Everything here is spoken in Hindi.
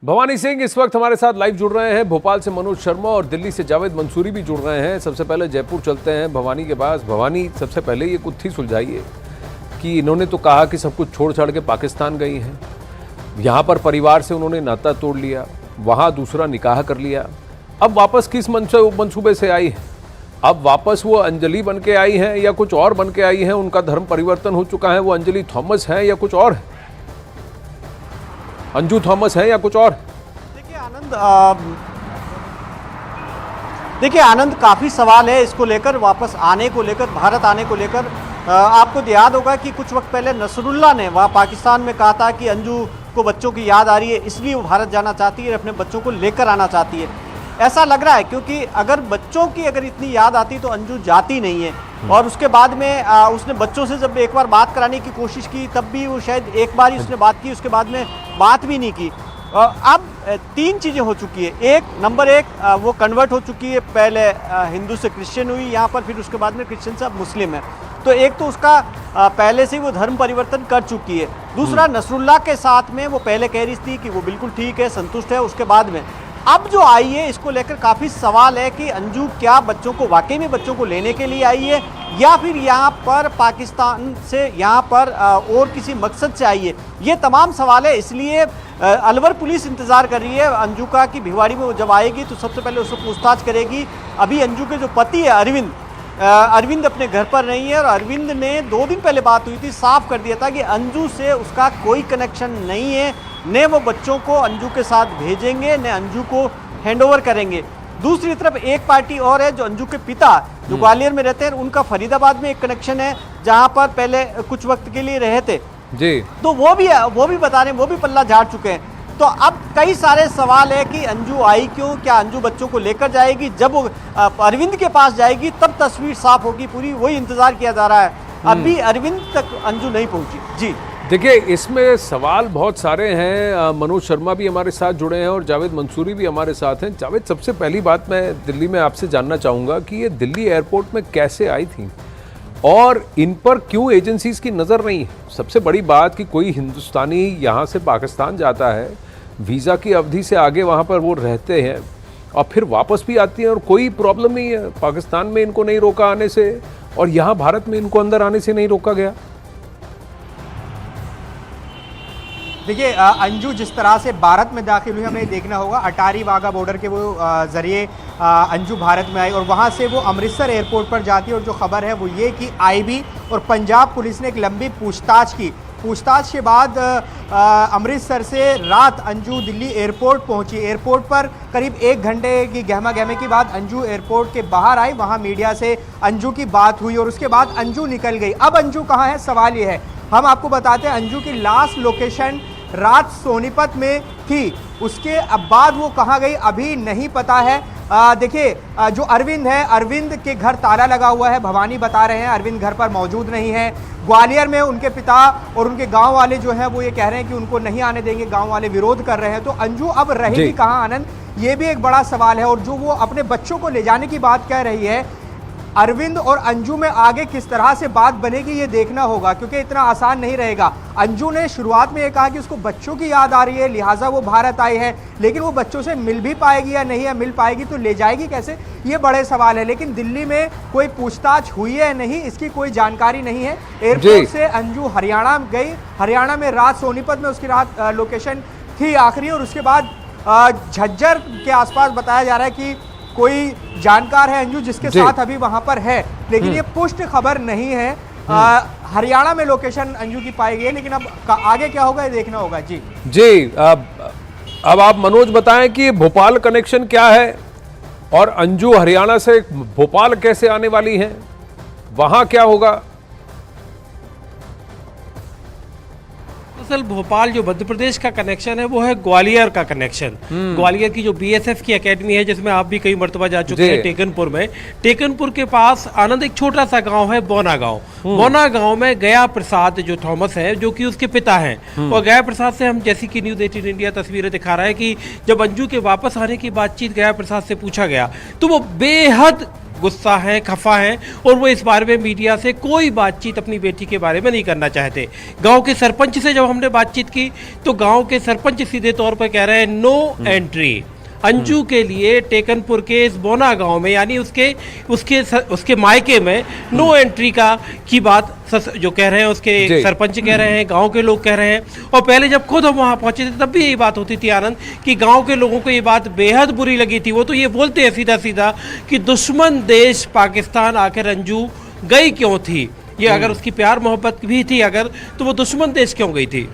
भवानी सिंह इस वक्त हमारे साथ लाइव जुड़ रहे हैं। भोपाल से मनोज शर्मा और दिल्ली से जावेद मंसूरी भी जुड़ रहे हैं। सबसे पहले जयपुर चलते हैं, भवानी के पास। भवानी, सबसे पहले ये कुत्थी सुलझाइए कि इन्होंने तो कहा कि सब कुछ छोड़ छाड़ के पाकिस्तान गई हैं, यहाँ पर परिवार से उन्होंने नाता तोड़ लिया, वहाँ दूसरा निकाह कर लिया, अब वापस किस मंसूबे से आई है? अब वापस वो अंजलि बन के आई हैं या कुछ और बन के आई हैं? उनका धर्म परिवर्तन हो चुका है, वो अंजलि थॉमस है या कुछ और है? अंजू थॉमस है या कुछ और? देखिए आनंद, काफ़ी सवाल है इसको लेकर, वापस आने को लेकर, भारत आने को लेकर। आपको याद होगा कि कुछ वक्त पहले नसरुल्ला ने वहाँ पाकिस्तान में कहा था कि अंजू को बच्चों की याद आ रही है, इसलिए वो भारत जाना चाहती है, अपने बच्चों को लेकर आना चाहती है। ऐसा लग रहा है क्योंकि अगर बच्चों की इतनी याद आती तो अंजू जाती नहीं है। और उसके बाद में उसने बच्चों से जब एक बार बात कराने की कोशिश की, तब भी वो शायद एक बार ही उसने बात की, उसके बाद में बात भी नहीं की। अब तीन चीज़ें हो चुकी है। नंबर एक, वो कन्वर्ट हो चुकी है, पहले हिंदू से क्रिश्चियन हुई यहाँ पर, फिर उसके बाद में क्रिश्चियन से अब मुस्लिम है। तो एक तो उसका पहले से ही वो धर्म परिवर्तन कर चुकी है। दूसरा, नसरुल्ला के साथ में वो पहले कह रही थी कि वो बिल्कुल ठीक है, संतुष्ट है। उसके बाद में अब जो आई है, इसको लेकर काफ़ी सवाल है कि अंजू क्या बच्चों को, वाकई में बच्चों को लेने के लिए आई है या फिर यहाँ पर पाकिस्तान से, यहाँ पर और किसी मकसद से आई है। ये तमाम सवाल है। इसलिए अलवर पुलिस इंतज़ार कर रही है अंजू का कि भिवाड़ी में वो जब आएगी तो सबसे पहले उससे पूछताछ करेगी। अभी अंजू के जो पति है अरविंद अपने घर पर नहीं है, और अरविंद ने 2 दिन पहले बात हुई थी, साफ कर दिया था कि अंजू से उसका कोई कनेक्शन नहीं है, न वो बच्चों को अंजू के साथ भेजेंगे, न अंजू को हैंडओवर करेंगे। दूसरी तरफ एक पार्टी और है, जो अंजू के पिता जो ग्वालियर में रहते हैं, उनका फरीदाबाद में एक कनेक्शन है, जहां पर पहले कुछ वक्त के लिए रहे थे जी। तो वो भी बता रहे हैं, वो भी पल्ला झाड़ चुके हैं। तो अब कई सारे सवाल है कि अंजू आई क्यों, क्या अंजू बच्चों को लेकर जाएगी? जब वो अरविंद के पास जाएगी तब तस्वीर साफ होगी पूरी, वही इंतजार किया जा रहा है। अभी अरविंद तक अंजू नहीं पहुंची जी। देखिए, इसमें सवाल बहुत सारे हैं। मनोज शर्मा भी हमारे साथ जुड़े हैं और जावेद मंसूरी भी हमारे साथ हैं। जावेद, सबसे पहली बात मैं दिल्ली में आपसे जानना चाहूँगा कि ये दिल्ली एयरपोर्ट में कैसे आई थी और इन पर क्यों एजेंसीज की नज़र नहीं है? सबसे बड़ी बात कि कोई हिंदुस्तानी यहाँ से पाकिस्तान जाता है, वीज़ा की अवधि से आगे वहाँ पर वो रहते हैं और फिर वापस भी आती हैं और कोई प्रॉब्लम नहीं है। पाकिस्तान में इनको नहीं रोका आने से और यहाँ भारत में इनको अंदर आने से नहीं रोका गया। देखिए, अंजू जिस तरह से भारत में दाखिल हुई, हमें देखना होगा अटारी वाघा बॉर्डर के वो ज़रिए अंजू भारत में आई और वहाँ से वो अमृतसर एयरपोर्ट पर जाती है। और जो खबर है वो ये कि आईबी और पंजाब पुलिस ने एक लंबी पूछताछ की। पूछताछ के बाद अमृतसर से रात अंजू दिल्ली एयरपोर्ट पहुंची। एयरपोर्ट पर करीब 1 घंटे की गहमा गहमी के बाद अंजू एयरपोर्ट के बाहर आई, वहां मीडिया से अंजू की बात हुई और उसके बाद अंजू निकल गई। अब अंजू कहाँ है, सवाल ये है। हम आपको बताते हैं अंजू की लास्ट लोकेशन रात सोनीपत में थी, उसके बाद वो कहाँ गई अभी नहीं पता है। देखिए, जो अरविंद है, अरविंद के घर ताला लगा हुआ है, भवानी बता रहे हैं अरविंद घर पर मौजूद नहीं है। ग्वालियर में उनके पिता और उनके गांव वाले जो हैं वो ये कह रहे हैं कि उनको नहीं आने देंगे, गांव वाले विरोध कर रहे हैं। तो अंजू अब रहेगी कहाँ आनंद, ये भी एक बड़ा सवाल है। और जो वो अपने बच्चों को ले जाने की बात कह रही है, अरविंद और अंजू में आगे किस तरह से बात बनेगी ये देखना होगा, क्योंकि इतना आसान नहीं रहेगा। अंजू ने शुरुआत में ये कहा कि उसको बच्चों की याद आ रही है, लिहाजा वो भारत आई है, लेकिन वो बच्चों से मिल भी पाएगी या नहीं, या मिल पाएगी तो ले जाएगी कैसे, ये बड़े सवाल है। लेकिन दिल्ली में कोई पूछताछ हुई है नहीं, इसकी कोई जानकारी नहीं है। एयरपोर्ट से अंजू हरियाणा गई, हरियाणा में रात सोनीपत में उसकी रात लोकेशन थी आखिरी, और उसके बाद झज्जर के आसपास बताया जा रहा है कि कोई जानकार है अंजू जिसके साथ अभी वहां पर है, लेकिन ये पुष्ट खबर नहीं है। हरियाणा में लोकेशन अंजू की पाई गई है, लेकिन अब आगे क्या होगा ये देखना होगा जी। अब आप मनोज बताएं कि भोपाल कनेक्शन क्या है और अंजू हरियाणा से भोपाल कैसे आने वाली हैं, वहां क्या होगा? दरअसल भोपाल जो मध्य प्रदेश का कनेक्शन है वो है ग्वालियर का कनेक्शन। ग्वालियर की जो बीएसएफ की एकेडमी है, जिसमें आप भी कई मर्तबा जा चुके हैं, टेकनपुर में। टेकनपुर के पास आनंद एक छोटा सा गांव है बोना गांव। बोना गांव में गया प्रसाद जो थॉमस है, जो कि उसके पिता हैं, और गया प्रसाद से हम, जैसी कि न्यूज़ 18 इंडिया तस्वीरें दिखा रहा है कि जब अंजू के वापस आने की बातचीत गया प्रसाद से पूछा गया तो वो बेहद गुस्सा हैं, खफा हैं और वो इस बारे में मीडिया से कोई बातचीत अपनी बेटी के बारे में नहीं करना चाहते। गांव के सरपंच से जब हमने बातचीत की तो गांव के सरपंच सीधे तौर पर कह रहे हैं नो एंट्री अंजू के लिए टेकनपुर के इस बोना गांव में, यानी उसके मायके में नो एंट्री की बात जो कह रहे हैं उसके सरपंच कह रहे हैं, गांव के लोग कह रहे हैं। और पहले जब खुद हम वहां पहुंचे थे तब भी यही बात होती थी आनंद कि गांव के लोगों को ये बात बेहद बुरी लगी थी। वो तो ये बोलते हैं सीधा सीधा कि दुश्मन देश पाकिस्तान आकर अंजू गई क्यों थी, ये अगर उसकी प्यार मोहब्बत भी थी अगर, तो वो दुश्मन देश क्यों गई थी।